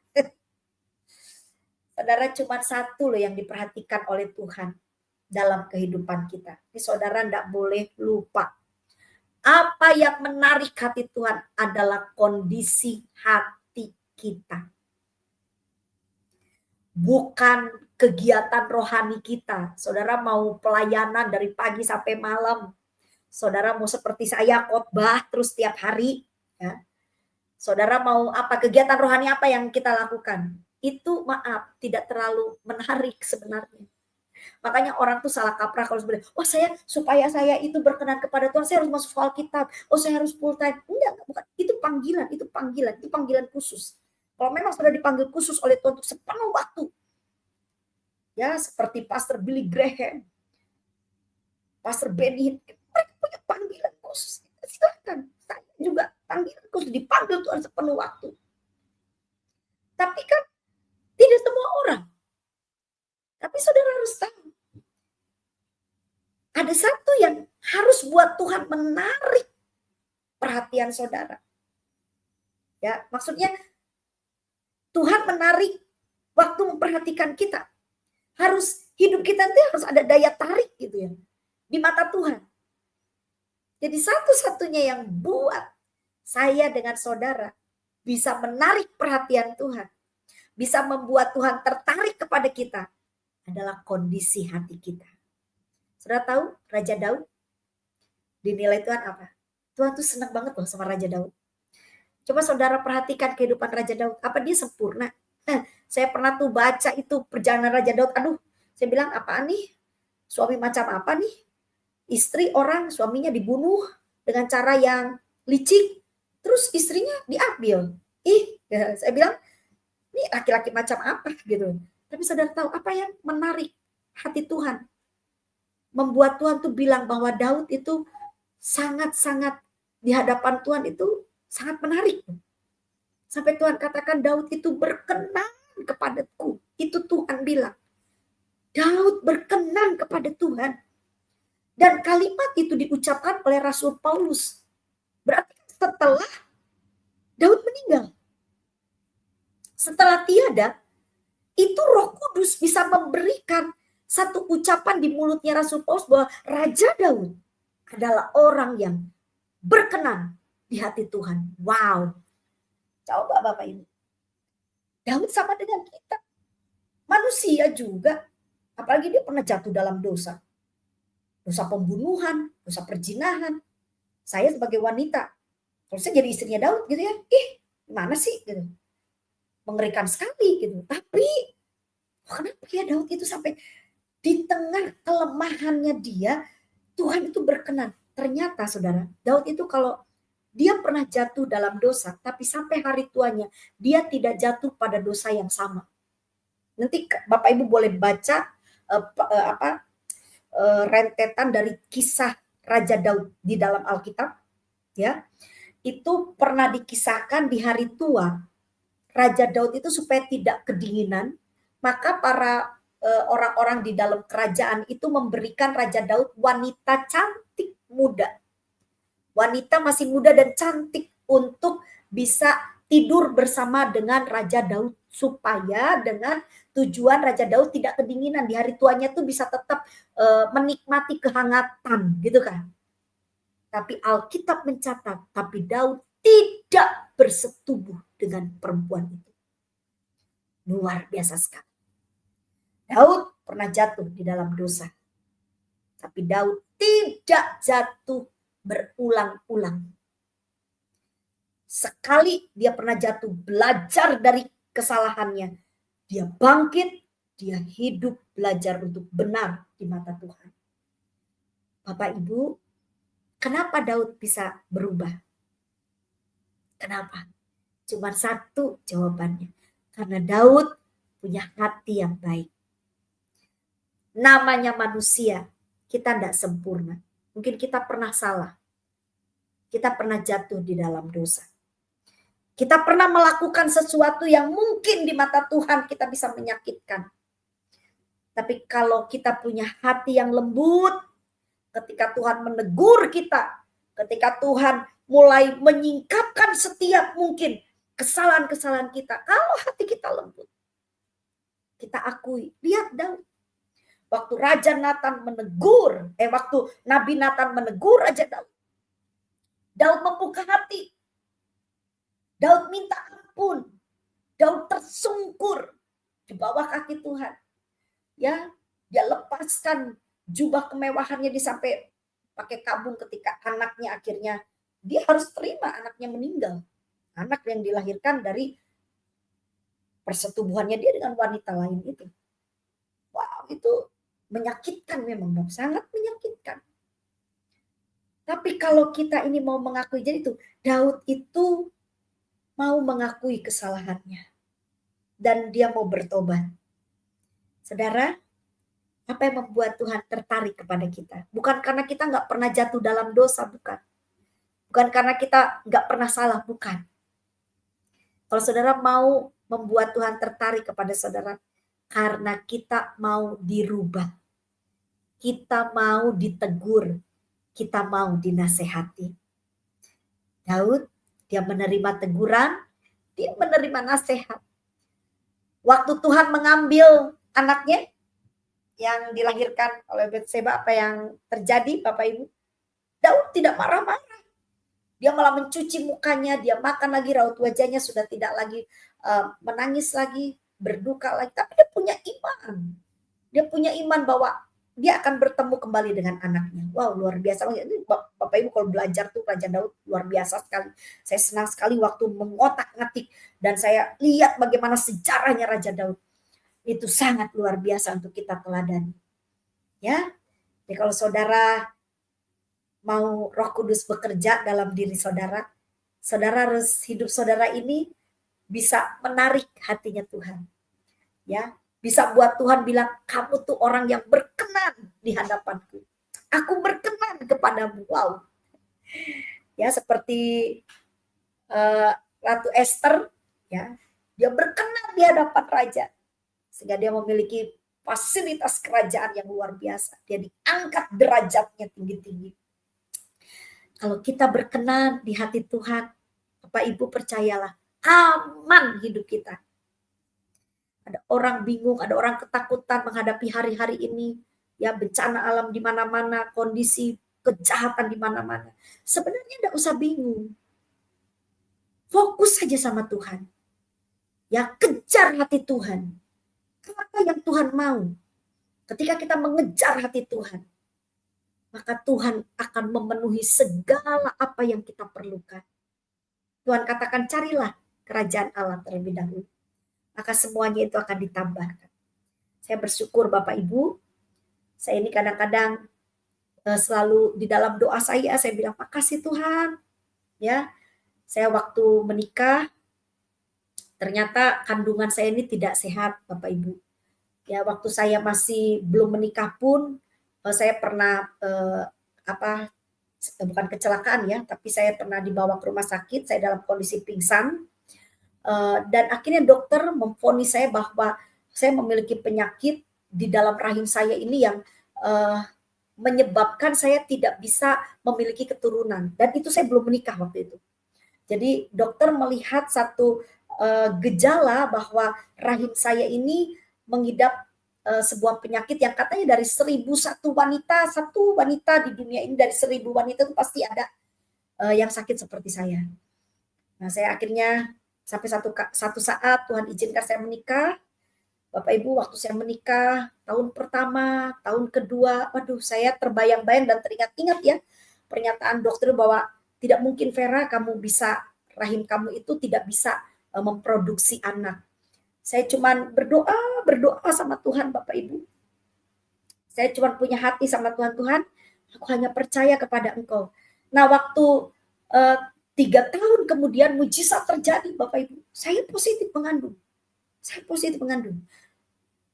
Saudara, cuma satu loh yang diperhatikan oleh Tuhan dalam kehidupan kita. Ini saudara tidak boleh lupa. Apa yang menarik hati Tuhan adalah kondisi hati kita. Bukan kegiatan rohani kita. Saudara mau pelayanan dari pagi sampai malam. Saudara mau seperti saya khotbah terus tiap hari. Ya. Saudara mau apa kegiatan rohani apa yang kita lakukan? Itu maaf tidak terlalu menarik sebenarnya. Makanya orang tuh salah kaprah kalau sebenarnya, oh saya supaya saya itu berkenan kepada Tuhan, saya harus masuk Alkitab, oh saya harus full time. Enggak, bukan. Itu panggilan khusus. Kalau memang sudah dipanggil khusus oleh Tuhan untuk sepenuh waktu, ya seperti Pastor Billy Graham, Pastor Benny, mereka punya panggilan khusus. Silakan, saya juga panggilan khusus, dipanggil Tuhan sepenuh waktu. Tapi kan tidak semua orang. Tapi saudara harus tahu, ada satu yang harus buat Tuhan menarik perhatian saudara. Ya, maksudnya Tuhan menarik waktu memperhatikan kita. Harus hidup kita nanti harus ada daya tarik gitu ya di mata Tuhan. Jadi satu-satunya yang buat saya dengan saudara bisa menarik perhatian Tuhan, bisa membuat Tuhan tertarik kepada kita adalah kondisi hati kita. Saudara tahu Raja Daud dinilai Tuhan apa? Tuhan tuh senang banget loh sama Raja Daud. Coba saudara perhatikan kehidupan Raja Daud. Apa dia sempurna? Saya pernah tuh baca itu perjalanan Raja Daud. Aduh, saya bilang apaan nih? Suami macam apa nih? Istri orang, suaminya dibunuh dengan cara yang licik. Terus istrinya diambil. Saya bilang, ini laki-laki macam apa gitu. Tapi saudara tahu apa yang menarik hati Tuhan? Membuat Tuhan tuh bilang bahwa Daud itu sangat-sangat di hadapan Tuhan itu sangat menarik. Sampai Tuhan katakan Daud itu berkenan kepadaku. Itu Tuhan bilang. Daud berkenan kepada Tuhan. Dan kalimat itu diucapkan oleh Rasul Paulus. Berarti setelah Daud meninggal. Setelah tiada, itu Roh Kudus bisa memberikan satu ucapan di mulutnya Rasul Paulus bahwa Raja Daud adalah orang yang berkenan di hati Tuhan. Wow. Coba Bapak Ibu. Daud sama dengan kita. Manusia juga. Apalagi dia pernah jatuh dalam dosa. Dosa pembunuhan, dosa perzinahan. Saya sebagai wanita, kalau saya jadi istrinya Daud gitu ya, gimana sih gitu. Mengerikan sekali gitu. Tapi kenapa ya Daud itu sampai di tengah kelemahannya dia, Tuhan itu berkenan. Ternyata saudara, Daud itu kalau dia pernah jatuh dalam dosa, tapi sampai hari tuanya dia tidak jatuh pada dosa yang sama. Nanti Bapak Ibu boleh baca rentetan dari kisah Raja Daud di dalam Alkitab, ya. Itu pernah dikisahkan di hari tua Raja Daud itu supaya tidak kedinginan, maka para orang-orang di dalam kerajaan itu memberikan Raja Daud wanita cantik muda. Wanita masih muda dan cantik untuk bisa tidur bersama dengan Raja Daud supaya dengan tujuan Raja Daud tidak kedinginan di hari tuanya tuh bisa tetap menikmati kehangatan gitu kan. Tapi Alkitab mencatat tapi Daud tidak bersetubuh dengan perempuan itu. Luar biasa sekali. Daud pernah jatuh di dalam dosa. Tapi Daud tidak jatuh berulang-ulang. Sekali dia pernah jatuh, belajar dari kesalahannya. Dia bangkit, dia hidup belajar untuk benar di mata Tuhan. Bapak Ibu, kenapa Daud bisa berubah? Kenapa? Cuma satu jawabannya. Karena Daud punya hati yang baik. Namanya manusia, kita tidak sempurna. Mungkin kita pernah salah. Kita pernah jatuh di dalam dosa. Kita pernah melakukan sesuatu yang mungkin di mata Tuhan kita bisa menyakitkan. Tapi kalau kita punya hati yang lembut, ketika Tuhan menegur kita, ketika Tuhan mulai menyingkapkan setiap mungkin kesalahan-kesalahan kita, kalau hati kita lembut, kita akui. Lihat Daud. Waktu Raja Nathan menegur, waktu Nabi Nathan menegur Raja Daud. Daud membuka hati. Daud minta ampun. Daud tersungkur di bawah kaki Tuhan. Ya, dia lepaskan jubah kemewahannya, dia sampai pakai kabung ketika anaknya akhirnya dia harus terima anaknya meninggal. Anak yang dilahirkan dari persetubuhannya dia dengan wanita lain itu. Wow, itu menyakitkan memang, sangat menyakitkan. Tapi kalau kita ini mau mengakui, jadi itu Daud itu mau mengakui kesalahannya dan dia mau bertobat. Saudara, apa yang membuat Tuhan tertarik kepada kita? Bukan karena kita nggak pernah jatuh dalam dosa, bukan. Bukan karena kita nggak pernah salah, bukan. Kalau saudara mau membuat Tuhan tertarik kepada saudara, karena kita mau dirubah. Kita mau ditegur, kita mau dinasehati. Daud, dia menerima teguran, dia menerima nasihat. Waktu Tuhan mengambil anaknya yang dilahirkan oleh Betseba, apa yang terjadi Bapak Ibu? Daud tidak marah-marah. Dia malah mencuci mukanya, dia makan lagi, raut wajahnya sudah tidak lagi menangis lagi, berduka lagi. Tapi dia punya iman. Dia punya iman bahwa dia akan bertemu kembali dengan anaknya. Wow, luar biasa. Ini Bapak Ibu kalau belajar tuh Raja Daud luar biasa sekali. Saya senang sekali waktu mengotak-ngatik dan saya lihat bagaimana sejarahnya Raja Daud. Itu sangat luar biasa untuk kita teladani. Ya. Jadi kalau saudara mau Roh Kudus bekerja dalam diri saudara, saudara harus hidup saudara ini bisa menarik hatinya Tuhan. Ya. Bisa buat Tuhan bilang, kamu tuh orang yang berkenan di hadapanku. Aku berkenan kepadamu. Wow. Ya, seperti Ratu Esther, ya, dia berkenan di hadapan raja. Sehingga dia memiliki fasilitas kerajaan yang luar biasa. Dia diangkat derajatnya tinggi-tinggi. Kalau kita berkenan di hati Tuhan, Bapak Ibu percayalah, aman hidup kita. Ada orang bingung, ada orang ketakutan menghadapi hari-hari ini. Ya, bencana alam di mana-mana, kondisi kejahatan di mana-mana. Sebenarnya enggak usah bingung. Fokus saja sama Tuhan. Ya, kejar hati Tuhan. Apa yang Tuhan mau? Ketika kita mengejar hati Tuhan, maka Tuhan akan memenuhi segala apa yang kita perlukan. Tuhan katakan, carilah kerajaan Allah terlebih dahulu. Maka semuanya itu akan ditambahkan. Saya bersyukur Bapak Ibu, saya ini kadang-kadang selalu di dalam doa saya bilang makasih Tuhan. Ya, saya waktu menikah ternyata kandungan saya ini tidak sehat Bapak Ibu. Ya, waktu saya masih belum menikah pun saya pernah bukan kecelakaan ya, tapi saya pernah dibawa ke rumah sakit, saya dalam kondisi pingsan. Dan akhirnya dokter memvonis saya bahwa saya memiliki penyakit di dalam rahim saya ini yang menyebabkan saya tidak bisa memiliki keturunan. Dan itu saya belum menikah waktu itu. Jadi dokter melihat satu gejala bahwa rahim saya ini mengidap sebuah penyakit yang katanya dari 1.001 wanita, satu wanita di dunia ini dari 1.000 wanita itu pasti ada yang sakit seperti saya. Nah, saya akhirnya sampai satu saat Tuhan izinkan saya menikah. Bapak Ibu, waktu saya menikah, tahun pertama, tahun kedua, waduh saya terbayang-bayang dan teringat-ingat ya pernyataan dokter bahwa tidak mungkin Vera kamu bisa, rahim kamu itu tidak bisa memproduksi anak. Saya cuman berdoa sama Tuhan Bapak Ibu. Saya cuma punya hati sama Tuhan, Tuhan, aku hanya percaya kepada Engkau. Nah, waktu 3 tahun kemudian mujizat terjadi Bapak Ibu. Saya positif mengandung.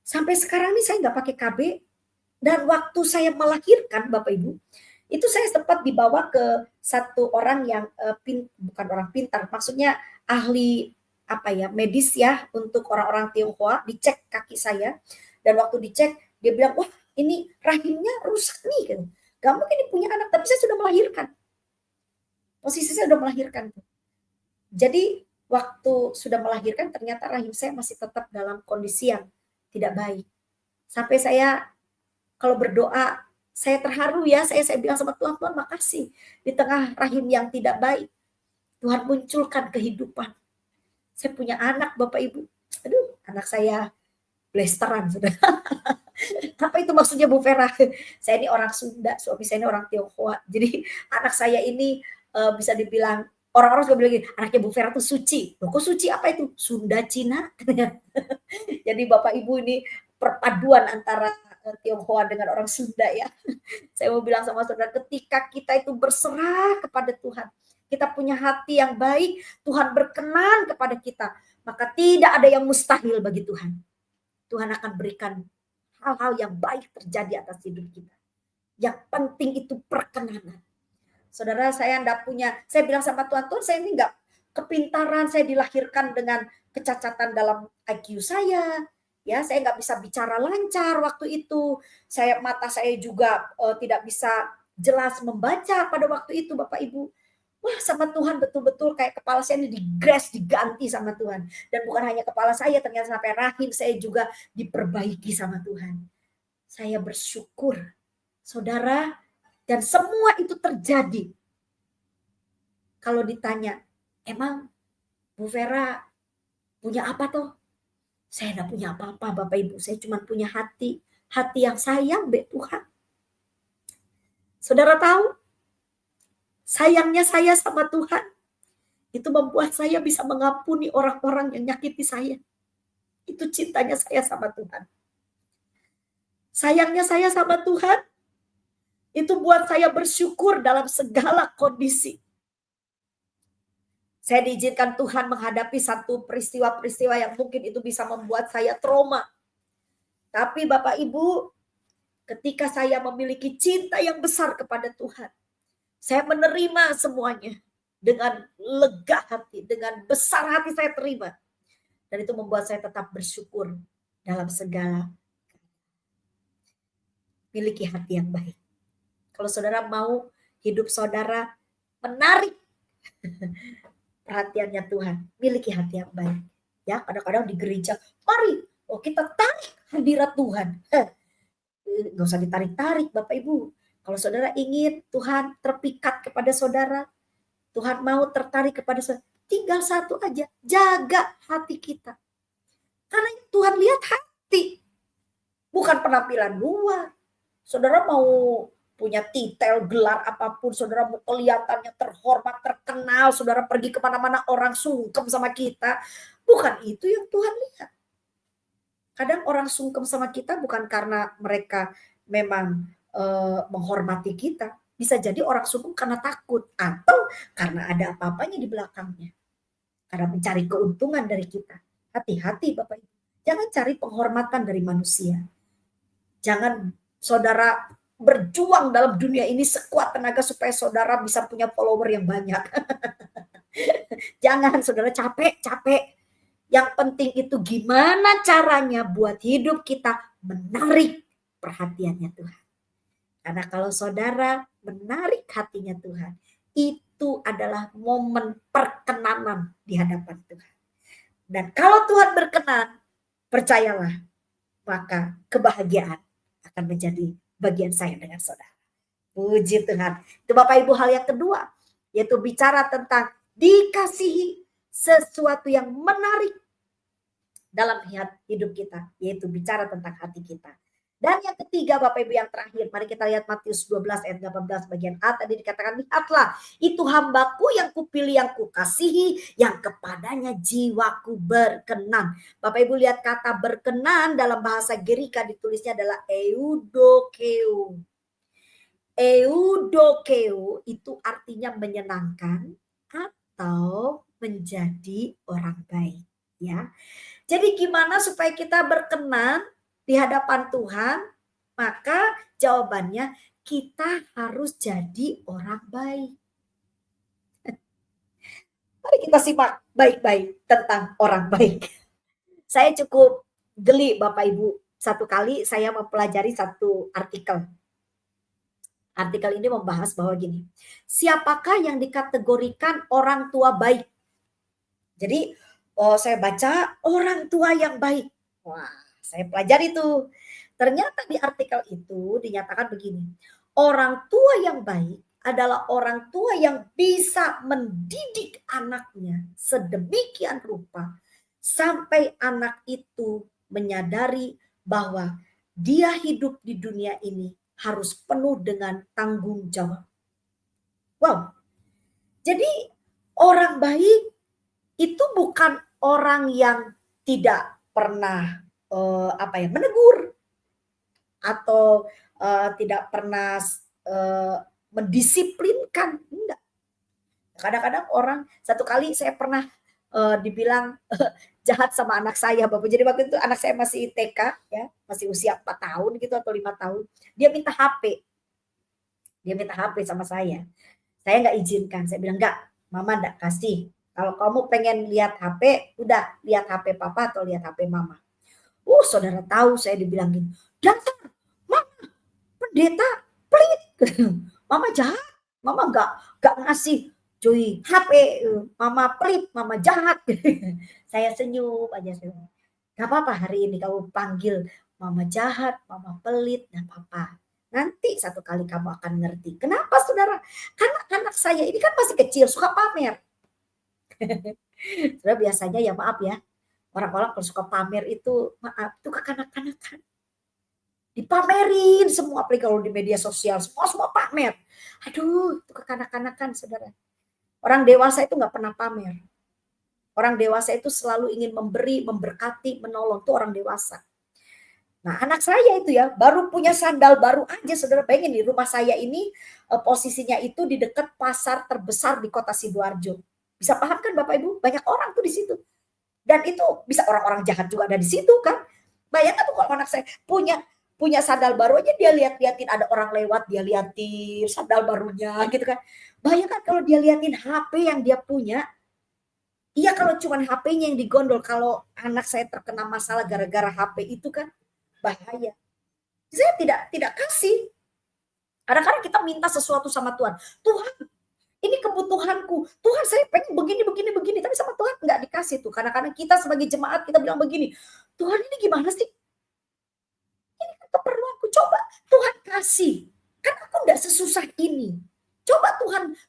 Sampai sekarang ini saya nggak pakai KB, dan waktu saya melahirkan Bapak Ibu, itu saya sempat dibawa ke satu orang yang bukan orang pintar, maksudnya ahli medis ya untuk orang-orang Tionghoa, dicek kaki saya, dan waktu dicek dia bilang, wah ini rahimnya rusak nih, gitu. Gak mungkin punya anak, tapi saya sudah melahirkan. Posisi saya sudah melahirkan. Jadi waktu sudah melahirkan ternyata rahim saya masih tetap dalam kondisi yang tidak baik. Sampai saya kalau berdoa, saya terharu ya, saya bilang sama Tuhan, Tuhan makasih. Di tengah rahim yang tidak baik, Tuhan munculkan kehidupan. Saya punya anak Bapak Ibu. Aduh, anak saya blasteran sudah. Apa itu maksudnya Bu Vera? Saya ini orang Sunda, suami saya ini orang Tionghoa. Jadi anak saya ini bisa dibilang, orang-orang juga bilang gini, anaknya Bu Vera tuh suci. Loh, kok suci apa itu? Sunda Cina. Jadi Bapak Ibu ini perpaduan antara Tionghoa dengan orang Sunda ya. Saya mau bilang sama saudara, ketika kita itu berserah kepada Tuhan, kita punya hati yang baik, Tuhan berkenan kepada kita, maka tidak ada yang mustahil bagi Tuhan. Tuhan akan berikan hal-hal yang baik terjadi atas hidup kita. Yang penting itu perkenanan. Saudara, saya enggak punya, saya bilang sama Tuhan, Tuhan saya ini enggak kepintaran, saya dilahirkan dengan kecacatan dalam IQ saya. Ya, saya nggak bisa bicara lancar waktu itu. Mata saya juga tidak bisa jelas membaca pada waktu itu, Bapak Ibu. Wah, sama Tuhan betul-betul kayak kepala saya ini diganti sama Tuhan. Dan bukan hanya kepala saya, ternyata sampai rahim saya juga diperbaiki sama Tuhan. Saya bersyukur, saudara, dan semua itu terjadi. Kalau ditanya, emang Bu Vera punya apa toh? Saya enggak punya apa-apa Bapak Ibu, saya cuma punya hati yang sayang be Tuhan. Saudara tahu, sayangnya saya sama Tuhan, itu membuat saya bisa mengampuni orang-orang yang nyakiti saya. Itu cintanya saya sama Tuhan. Sayangnya saya sama Tuhan, itu buat saya bersyukur dalam segala kondisi. Saya diizinkan Tuhan menghadapi satu peristiwa-peristiwa yang mungkin itu bisa membuat saya trauma. Tapi Bapak Ibu, ketika saya memiliki cinta yang besar kepada Tuhan, saya menerima semuanya dengan lega hati, dengan besar hati saya terima. Dan itu membuat saya tetap bersyukur dalam segala. Miliki hati yang baik. Kalau saudara mau hidup saudara menarik perhatiannya Tuhan, miliki hati yang baik. Ya, kadang-kadang di gereja, mari kita tarik hadirat Tuhan. Nggak usah ditarik-tarik Bapak Ibu. Kalau saudara ingin Tuhan terpikat kepada saudara, Tuhan mau tertarik kepada saudara, tinggal satu aja, jaga hati kita. Karena Tuhan lihat hati, bukan penampilan luar. Saudara mau punya titel, gelar apapun, saudara mau kelihatannya terhormat, terkenal, saudara pergi kemana-mana orang sungkem sama kita, bukan itu yang Tuhan lihat. Kadang orang sungkem sama kita bukan karena mereka memang menghormati kita, bisa jadi orang sungkem karena takut atau karena ada apa-apanya di belakangnya, karena mencari keuntungan dari kita. Hati-hati Bapak Ibu, jangan cari penghormatan dari manusia. Jangan saudara berjuang dalam dunia ini sekuat tenaga supaya saudara bisa punya follower yang banyak. Jangan saudara capek. Yang penting itu gimana caranya buat hidup kita menarik perhatiannya Tuhan. Karena kalau saudara menarik hatinya Tuhan, itu adalah momen perkenanan di hadapan Tuhan. Dan kalau Tuhan berkenan, percayalah, maka kebahagiaan akan menjadi bagian saya dengan saudara. Puji Tuhan. Itu Bapak Ibu hal yang kedua, yaitu bicara tentang dikasihi sesuatu yang menarik dalam hidup kita, yaitu bicara tentang hati kita. Dan yang ketiga Bapak Ibu yang terakhir, mari kita lihat Matius 12 ayat 18 bagian A, tadi dikatakan, lihatlah itu hambaku yang kupilih, yang kukasihi, yang kepadanya jiwaku berkenan. Bapak Ibu lihat kata berkenan dalam bahasa Girika ditulisnya adalah eudokeu. Eudokeu itu artinya menyenangkan atau menjadi orang baik, ya. Jadi gimana supaya kita berkenan di hadapan Tuhan? Maka jawabannya kita harus jadi orang baik. Mari kita simak baik-baik tentang orang baik. Saya cukup geli Bapak Ibu. Satu kali saya mempelajari satu artikel. Artikel ini membahas bahwa gini, siapakah yang dikategorikan orang tua baik? Jadi saya baca orang tua yang baik. Wah, saya pelajari itu. Ternyata di artikel itu dinyatakan begini, orang tua yang baik adalah orang tua yang bisa mendidik anaknya sedemikian rupa sampai anak itu menyadari bahwa dia hidup di dunia ini harus penuh dengan tanggung jawab. Wow. Jadi orang baik itu bukan orang yang tidak pernah menegur atau tidak pernah mendisiplinkan, enggak. Kadang-kadang orang, satu kali saya pernah dibilang jahat sama anak saya Bapak. Jadi waktu itu anak saya masih TK ya, masih usia 4 tahun gitu atau 5 tahun. Dia minta HP. Dia minta HP sama saya. Saya nggak izinkan. Saya bilang, "Enggak, Mama enggak kasih. Kalau kamu pengen lihat HP, udah lihat HP Papa atau lihat HP Mama." Saudara tahu saya dibilangin, "Dasar Mama pendeta pelit." Mama jahat. Mama enggak ngasih cuy HP, Mama pelit, Mama jahat. Saya senyum aja. Gak apa-apa hari ini kamu panggil Mama jahat, Mama pelit, gak apa-apa. Nanti satu kali kamu akan ngerti. Kenapa saudara? Karena anak saya ini kan masih kecil, suka pamer. Saudara biasanya ya maaf ya, orang-orang kalau suka pamer itu maaf, itu kekanak-kanakan. Dipamerin semua, apalagi kalau di media sosial, semua pamer. Aduh, itu kekanak-kanakan saudara. Orang dewasa itu nggak pernah pamer. Orang dewasa itu selalu ingin memberi, memberkati, menolong. Itu orang dewasa. Nah, anak saya itu ya, baru punya sandal baru aja, saudara bayangin di rumah saya ini posisinya itu di dekat pasar terbesar di kota Sidoarjo. Bisa paham kan Bapak Ibu? Banyak orang tuh di situ. Dan itu bisa orang-orang jahat juga ada di situ kan. Bayangkan tuh kalau anak saya punya sandal baru aja dia liatin ada orang lewat, dia liatin sandal barunya gitu kan. Bayangkan kalau dia liatin HP yang dia punya. Iya kalau cuma HP-nya yang digondol, kalau anak saya terkena masalah gara-gara HP itu kan bahaya. Saya tidak kasih. Kadang-kadang kita minta sesuatu sama Tuhan. Tuhan, ini kebutuhanku. Tuhan, saya pengen begini. Tapi sama Tuhan nggak dikasih tuh. Kadang-kadang kita sebagai jemaat kita bilang begini, Tuhan ini gimana sih? Ini kan keperluanku. Coba Tuhan kasih. Kan aku nggak sesusah ini. Coba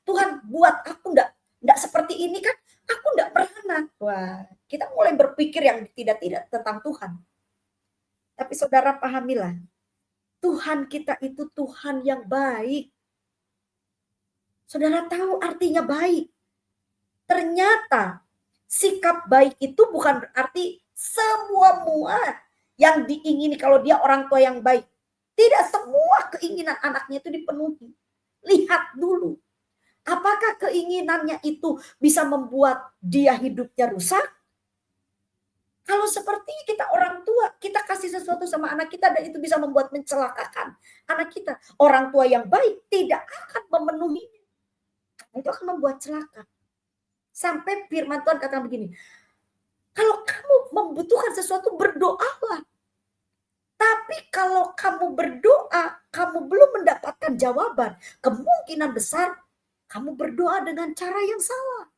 Tuhan buat aku nggak seperti ini kan. Aku nggak pernah. Wah, kita mulai berpikir yang tidak tentang Tuhan. Tapi saudara pahamilah, Tuhan kita itu Tuhan yang baik. Saudara tahu artinya baik. Ternyata sikap baik itu bukan berarti semua yang diingini kalau dia orang tua yang baik. Tidak semua keinginan anaknya itu dipenuhi. Lihat dulu. Apakah keinginannya itu bisa membuat dia hidupnya rusak? Kalau seperti kita orang tua, kita kasih sesuatu sama anak kita dan itu bisa membuat mencelakakan anak kita. Orang tua yang baik tidak akan memenuhinya. Itu akan membuat celaka. Sampai firman Tuhan katakan begini, kalau kamu membutuhkan sesuatu berdoalah. Tapi kalau kamu berdoa, kamu belum mendapatkan jawaban, kemungkinan besar kamu berdoa dengan cara yang salah.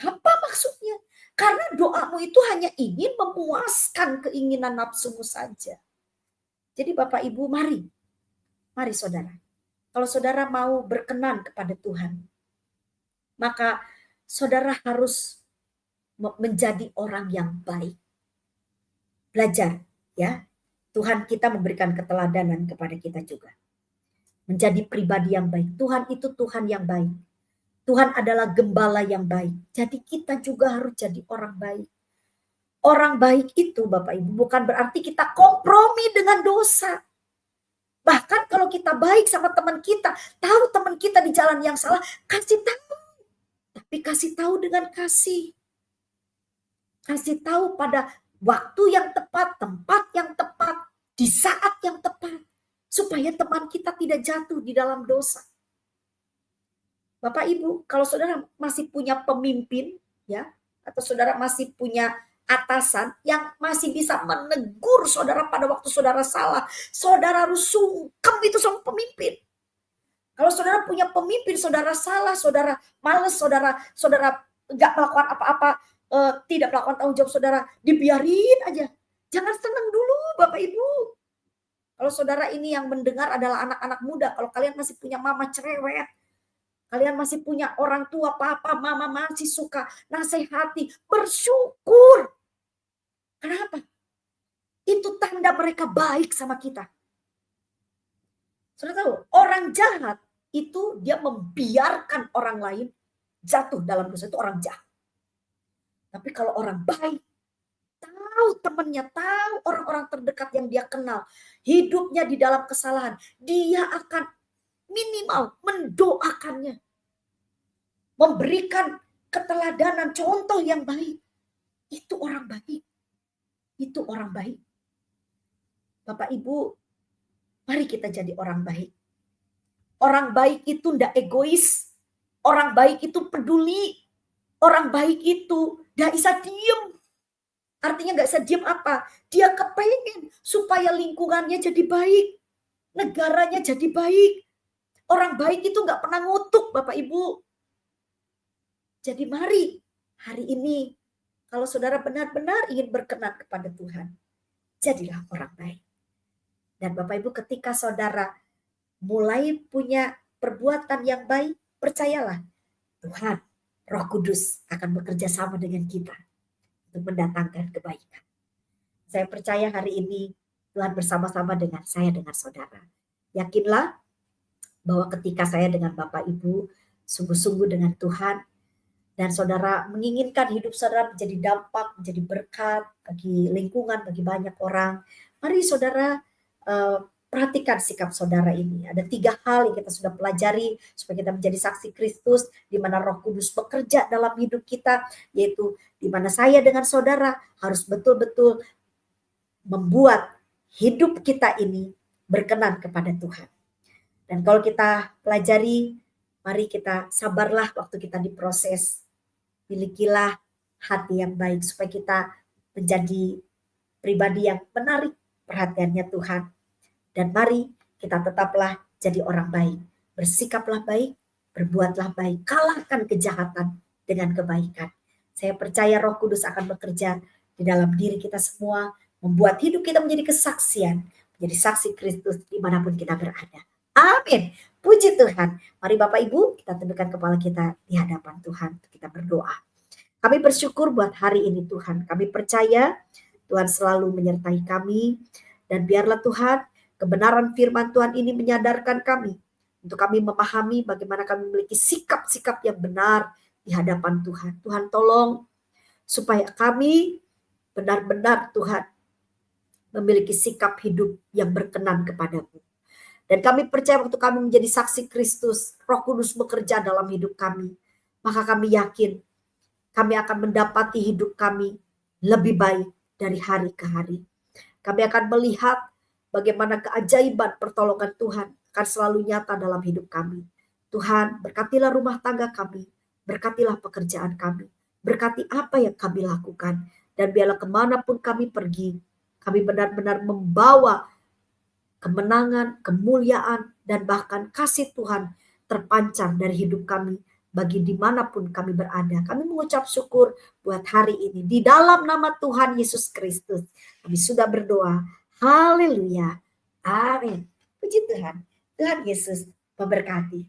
Apa maksudnya? Karena doamu itu hanya ingin memuaskan keinginan nafsumu saja. Jadi Bapak Ibu mari saudara. Kalau saudara mau berkenan kepada Tuhan, maka saudara harus menjadi orang yang baik. belajar ya. Tuhan kita memberikan keteladanan kepada kita juga. Menjadi pribadi yang baik. Tuhan itu Tuhan yang baik. Tuhan adalah gembala yang baik. Jadi kita juga harus jadi orang baik. Orang baik itu Bapak Ibu bukan berarti kita kompromi dengan dosa. Bahkan kalau kita baik sama teman kita, tahu teman kita di jalan yang salah, kasih tahu. Tapi kasih tahu dengan kasih. Kasih tahu pada waktu yang tepat, tempat yang tepat, di saat yang tepat. Supaya teman kita tidak jatuh di dalam dosa. Bapak Ibu, kalau saudara masih punya pemimpin, ya, atau saudara masih punya atasan yang masih bisa menegur saudara pada waktu saudara salah, saudara harus sungkem itu sama pemimpin. Kalau saudara punya pemimpin, saudara salah, saudara males, saudara nggak melakukan apa-apa, tidak melakukan tanggung jawab saudara, dibiarin aja. Jangan senang dulu Bapak Ibu. Kalau saudara ini yang mendengar adalah anak-anak muda, kalau kalian masih punya mama cerewet, kalian masih punya orang tua, papa, mama masih suka nasihati, bersyukur. Kenapa? Itu tanda mereka baik sama kita. Saudara tahu, orang jahat itu dia membiarkan orang lain jatuh dalam dosa, itu orang jahat. Tapi kalau orang baik, tahu temannya, tahu orang-orang terdekat yang dia kenal, hidupnya di dalam kesalahan, dia akan minimal mendoakannya. Memberikan keteladanan, contoh yang baik. Itu orang baik. Itu orang baik. Bapak Ibu, mari kita jadi orang baik. Orang baik itu tidak egois. Orang baik itu peduli. Orang baik itu tidak bisa diem. Artinya nggak bisa diem apa? Dia kepengen supaya lingkungannya jadi baik. Negaranya jadi baik. Orang baik itu nggak pernah ngutuk Bapak Ibu. Jadi mari hari ini kalau saudara benar-benar ingin berkenan kepada Tuhan, jadilah orang baik. Dan Bapak Ibu ketika saudara mulai punya perbuatan yang baik, percayalah Tuhan, Roh Kudus akan bekerja sama dengan kita untuk mendatangkan kebaikan. Saya percaya hari ini Tuhan bersama-sama dengan saya, dengan saudara. Yakinlah bahwa ketika saya dengan Bapak Ibu sungguh-sungguh dengan Tuhan, dan saudara menginginkan hidup saudara menjadi dampak, menjadi berkat bagi lingkungan, bagi banyak orang. Mari saudara perhatikan sikap saudara ini. Ada 3 hal yang kita sudah pelajari supaya kita menjadi saksi Kristus, di mana Roh Kudus bekerja dalam hidup kita, yaitu di mana saya dengan saudara harus betul-betul membuat hidup kita ini berkenan kepada Tuhan. Dan kalau kita pelajari, mari kita sabarlah waktu kita diproses. Milikilah hati yang baik supaya kita menjadi pribadi yang menarik perhatiannya Tuhan. Dan mari kita tetaplah jadi orang baik. Bersikaplah baik, berbuatlah baik. Kalahkan kejahatan dengan kebaikan. Saya percaya Roh Kudus akan bekerja di dalam diri kita semua, membuat hidup kita menjadi kesaksian, menjadi saksi Kristus dimanapun kita berada. Amin. Puji Tuhan. Mari Bapak Ibu kita tundukkan kepala kita di hadapan Tuhan. Kita berdoa. Kami bersyukur buat hari ini Tuhan. Kami percaya Tuhan selalu menyertai kami. Dan biarlah Tuhan kebenaran firman Tuhan ini menyadarkan kami. Untuk kami memahami bagaimana kami memiliki sikap-sikap yang benar di hadapan Tuhan. Tuhan tolong supaya kami benar-benar Tuhan memiliki sikap hidup yang berkenan kepadamu. Dan kami percaya waktu kami menjadi saksi Kristus, Roh Kudus bekerja dalam hidup kami. Maka kami yakin kami akan mendapati hidup kami lebih baik dari hari ke hari. Kami akan melihat bagaimana keajaiban pertolongan Tuhan akan selalu nyata dalam hidup kami. Tuhan, berkatilah rumah tangga kami, berkatilah pekerjaan kami, berkati apa yang kami lakukan. Dan biarlah kemanapun kami pergi, kami benar-benar membawa kemenangan, kemuliaan, dan bahkan kasih Tuhan terpancar dari hidup kami bagi dimanapun kami berada. Kami mengucap syukur buat hari ini. Di dalam nama Tuhan Yesus Kristus, kami sudah berdoa. Haleluya. Amin. Puji Tuhan. Tuhan Yesus memberkati.